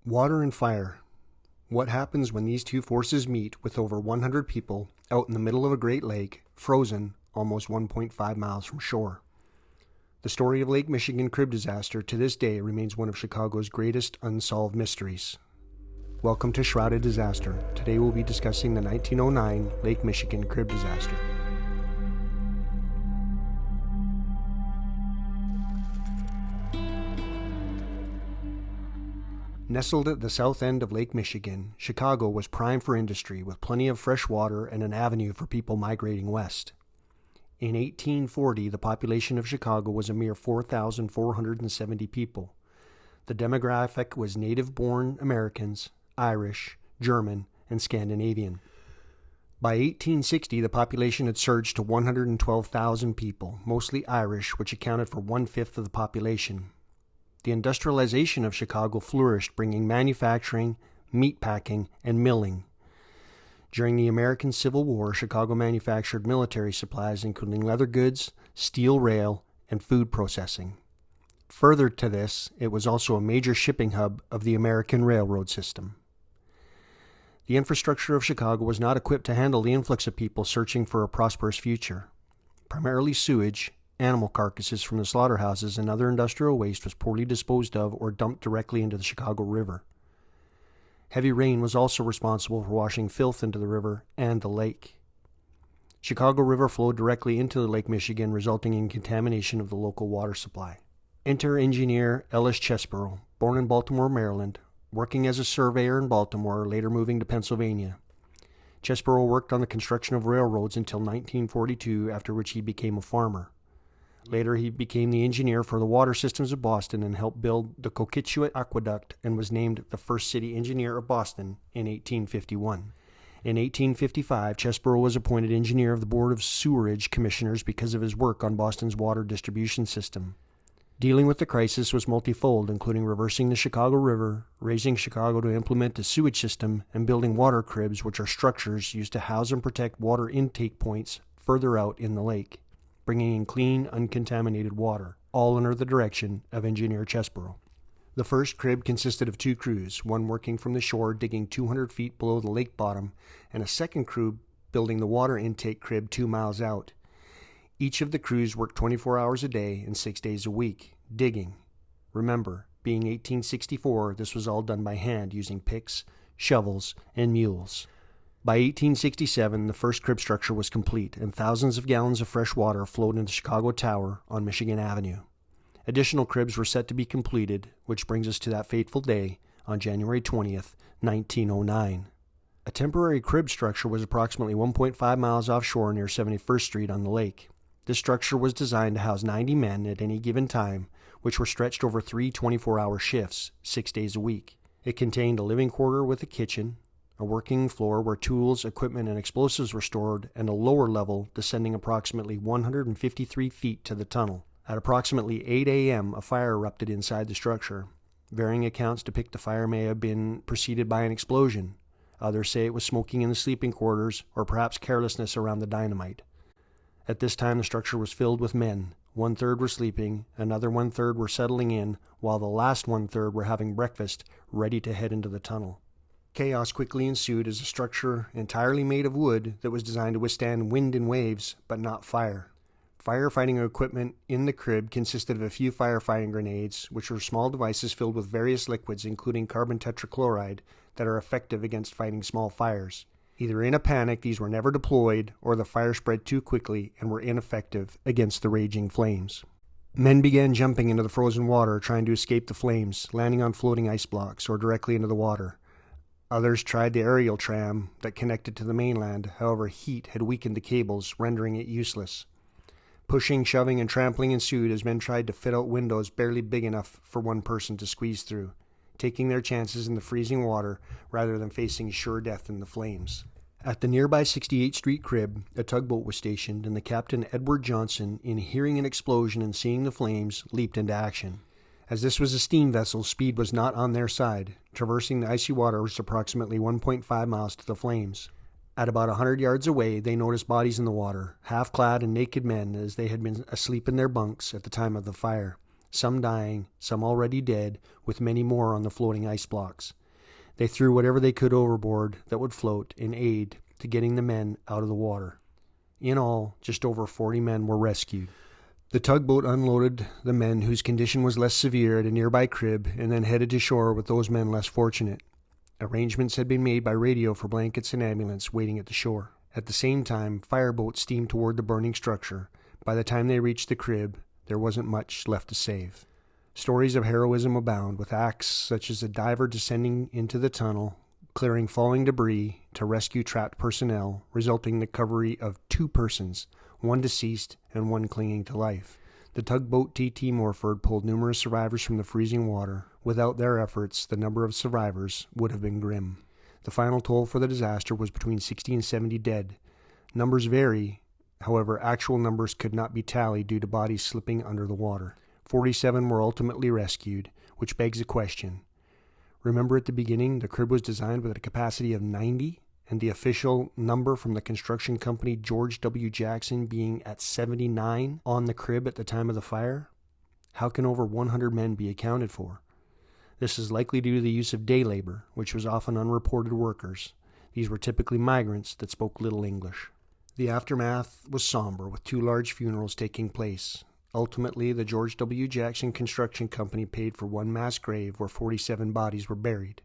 Water and fire. What happens when these two forces meet with over 100 people out in the middle of a Great Lake, frozen almost 1.5 miles from shore? The story of Lake Michigan crib disaster to this day remains one of Chicago's greatest unsolved mysteries. Welcome to Shrouded Disaster. Today we'll be discussing the 1909 Lake Michigan crib disaster. Nestled at the south end of Lake Michigan, Chicago was primed for industry with plenty of fresh water and an avenue for people migrating west. In 1840, the population of Chicago was a mere 4,470 people. The demographic was native-born Americans, Irish, German, and Scandinavian. By 1860, the population had surged to 112,000 people, mostly Irish, which accounted for one-fifth of the population. The industrialization of Chicago flourished, bringing manufacturing, meatpacking, and milling. During the American Civil War, Chicago manufactured military supplies including leather goods, steel rail, and food processing. Further to this, it was also a major shipping hub of the American railroad system. The infrastructure of Chicago was not equipped to handle the influx of people searching for a prosperous future. Primarily sewage, animal carcasses from the slaughterhouses, and other industrial waste was poorly disposed of or dumped directly into the Chicago River. Heavy rain was also responsible for washing filth into the river and the lake. Chicago River flowed directly into Lake Michigan, resulting in contamination of the local water supply. Enter engineer Ellis Chesborough, born in Baltimore, Maryland, working as a surveyor in Baltimore, later moving to Pennsylvania. Chesborough worked on the construction of railroads until 1942, after which he became a farmer. Later, he became the engineer for the water systems of Boston and helped build the Coquitchuit Aqueduct and was named the first city engineer of Boston in 1851. In 1855, Chesborough was appointed engineer of the Board of Sewerage Commissioners because of his work on Boston's water distribution system. Dealing with the crisis was multifold, including reversing the Chicago River, raising Chicago to implement a sewage system, and building water cribs, which are structures used to house and protect water intake points further out in the lake, bringing in clean, uncontaminated water, all under the direction of engineer Chesborough. The first crib consisted of two crews, one working from the shore digging 200 feet below the lake bottom, and a second crew building the water intake crib 2 miles out. Each of the crews worked 24 hours a day and 6 days a week, digging. Remember, being 1864, this was all done by hand using picks, shovels, and mules. By 1867, the first crib structure was complete, and thousands of gallons of fresh water flowed into Chicago Tower on Michigan Avenue. Additional cribs were set to be completed, which brings us to that fateful day on January 20th, 1909. A temporary crib structure was approximately 1.5 miles offshore near 71st Street on the lake. This structure was designed to house 90 men at any given time, which were stretched over 3 24-hour shifts, 6 days a week. It contained a living quarter with a kitchen, a working floor where tools, equipment, and explosives were stored, and a lower level descending approximately 153 feet to the tunnel. At approximately 8 a.m., a fire erupted inside the structure. Varying accounts depict the fire may have been preceded by an explosion. Others say it was smoking in the sleeping quarters, or perhaps carelessness around the dynamite. At this time, the structure was filled with men. 1/3 were sleeping, another 1/3 were settling in, while the last 1/3 were having breakfast, ready to head into the tunnel. Chaos quickly ensued as a structure entirely made of wood that was designed to withstand wind and waves, but not fire. Firefighting equipment in the crib consisted of a few firefighting grenades, which were small devices filled with various liquids, including carbon tetrachloride, that are effective against fighting small fires. Either in a panic, these were never deployed, or the fire spread too quickly and were ineffective against the raging flames. Men began jumping into the frozen water, trying to escape the flames, landing on floating ice blocks or directly into the water. Others tried the aerial tram that connected to the mainland. However, heat had weakened the cables, rendering it useless. Pushing, shoving, and trampling ensued as men tried to fit out windows barely big enough for one person to squeeze through, taking their chances in the freezing water rather than facing sure death in the flames. At the nearby 68th Street crib, a tugboat was stationed, and the captain, Edward Johnson, in hearing an explosion and seeing the flames, leaped into action. As this was a steam vessel, speed was not on their side. Traversing the icy water was approximately 1.5 miles to the flames. At about 100 yards away, they noticed bodies in the water, half-clad and naked men as they had been asleep in their bunks at the time of the fire. some dying, some already dead, with many more on the floating ice blocks. They threw whatever they could overboard that would float in aid to getting the men out of the water. In all, just over 40 men were rescued. The tugboat unloaded the men whose condition was less severe at a nearby crib and then headed to shore with those men less fortunate. Arrangements had been made by radio for blankets and ambulance waiting at the shore. At the same time, fireboats steamed toward the burning structure. By the time they reached the crib, there wasn't much left to save. Stories of heroism abound, with acts such as a diver descending into the tunnel, clearing falling debris to rescue trapped personnel, resulting in the recovery of 2 persons, 1 deceased and 1 clinging to life. The tugboat T.T. Morford pulled numerous survivors from the freezing water. Without their efforts, the number of survivors would have been grim. The final toll for the disaster was between 60 and 70 dead. Numbers vary, however, actual numbers could not be tallied due to bodies slipping under the water. 47 were ultimately rescued, which begs a question. Remember at the beginning, the crib was designed with a capacity of 90, and the official number from the construction company George W. Jackson being at 79 on the crib at the time of the fire? How can over 100 men be accounted for? This is likely due to the use of day labor, which was often unreported workers. These were typically migrants that spoke little English. The aftermath was somber, with 2 large funerals taking place. Ultimately, the George W. Jackson Construction Company paid for 1 mass grave where 47 bodies were buried.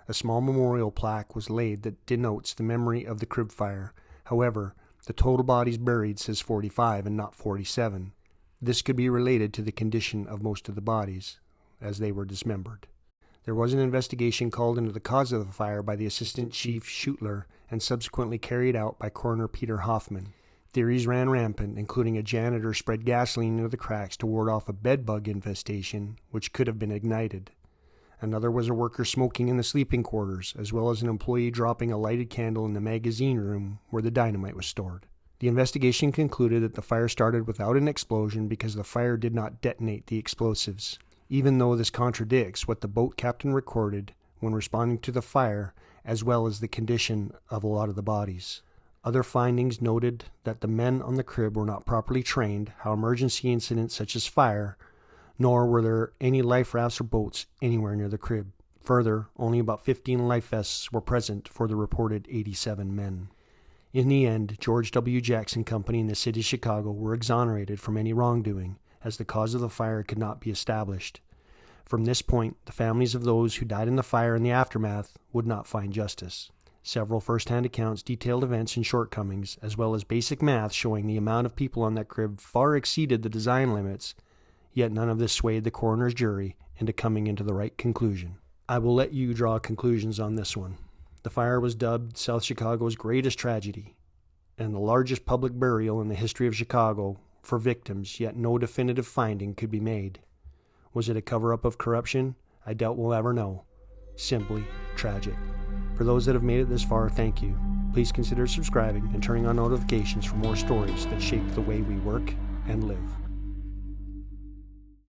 A small memorial plaque was laid that denotes the memory of the crib fire. However, the total bodies buried says 45 and not 47. This could be related to the condition of most of the bodies, as they were dismembered. There was an investigation called into the cause of the fire by the Assistant Chief Schutler and subsequently carried out by Coroner Peter Hoffman. Theories ran rampant, including a janitor spread gasoline into the cracks to ward off a bedbug infestation, which could have been ignited. Another was a worker smoking in the sleeping quarters, as well as an employee dropping a lighted candle in the magazine room where the dynamite was stored. The investigation concluded that the fire started without an explosion because the fire did not detonate the explosives, even though this contradicts what the boat captain recorded when responding to the fire, as well as the condition of a lot of the bodies. Other findings noted that the men on the crib were not properly trained how emergency incidents such as fire, nor were there any life rafts or boats anywhere near the crib. Further, only about 15 life vests were present for the reported 87 men. In the end, George W. Jackson Company and the City of Chicago were exonerated from any wrongdoing, as the cause of the fire could not be established. From this point, the families of those who died in the fire and the aftermath would not find justice. Several first-hand accounts detailed events and shortcomings, as well as basic math showing the amount of people on that crib far exceeded the design limits, yet none of this swayed the coroner's jury into coming into the right conclusion. I will let you draw conclusions on this one. The fire was dubbed South Chicago's greatest tragedy, and the largest public burial in the history of Chicago for victims, yet no definitive finding could be made. Was it a cover-up of corruption? I doubt we'll ever know. Simply tragic. For those that have made it this far, thank you. Please consider subscribing and turning on notifications for more stories that shape the way we work and live.